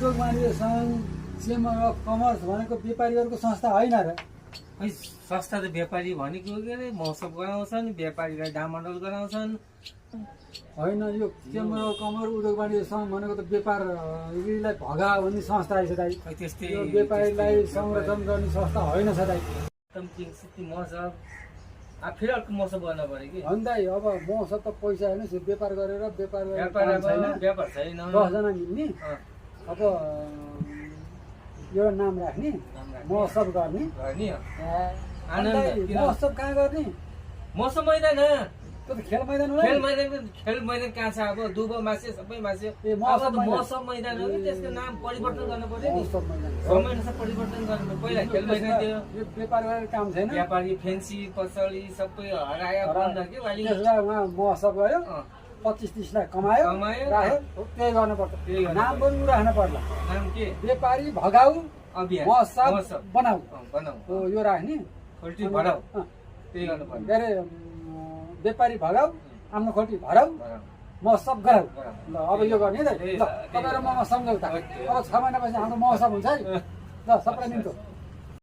उद्योग वाणिज्य सङ्घ चेम्बर अफ कमर्स भनेको व्यापारीहरूको संस्था होइन र? खै संस्था त व्यापारी भनेको के अरे महोत्सव गराउँछन्, व्यापारीलाई डामडल गराउँछन्। होइन, यो चेम्बर अफ कमर्स उद्योग वाणिज्य सङ्घ भनेको त व्यापारीलाई भगा भन्ने संस्था आइछ दाइ। खै त्यस्तै यो व्यापारीलाई संरक्षण गर्ने संस्था होइन छ दाइ। एकदम महोत्सव फेरि अर्को महोत्सव गर्न पऱ्यो कि होइन दाइ, अब महोत्सव त पैसा होइन, व्यापार गरेर व्यापार व्यापार छैन। 10 जना मिल्ने, अब एउटा नाम राख्ने, महोत्सव गर्ने। महोत्सव कहाँ गर्ने? महोत्सव मैदान त्यो त खेल मैदान हो। खेल मैदान कहाँ छ? अब दुबो मास्यो सबै मास्यो। महोत्सव मैदान हो कि त्यसको नाम परिवर्तन गर्नु पर्यो नि। महोत्सव मैदान समयअनुसार परिवर्तन गर्नु पर्यो। पहिला खेल मैदान थियो, यो व्यापार गरेर काम छैन। व्यापारी फेन्सी पसली सबै हरायो बन्द के वाली। त्यसलाई उहाँ महोत्सव गयो, 25-30 लाख कमायो, राख्यो। त्यही गर्नुपर्छ, नाम पनि राख्नु पर्ला। नाम के? व्यापारी भगाऊ अभियान महोत्सव बनाऊ, बनाऊ हो यो राख्ने। खोल्टी भराऊ, त्यही गर्नु पर्यो। के अरे व्यापारी भगाऊ, आफ्नो खोल्टी भराऊ, महोत्सव गराऊ। ल अब यो गर्ने है त। ल तपाईँ र ममा सम्झौता। अब 6 महिनापछि हाम्रो महोत्सव हुन्छ है। ल सबैलाई मिल्छ।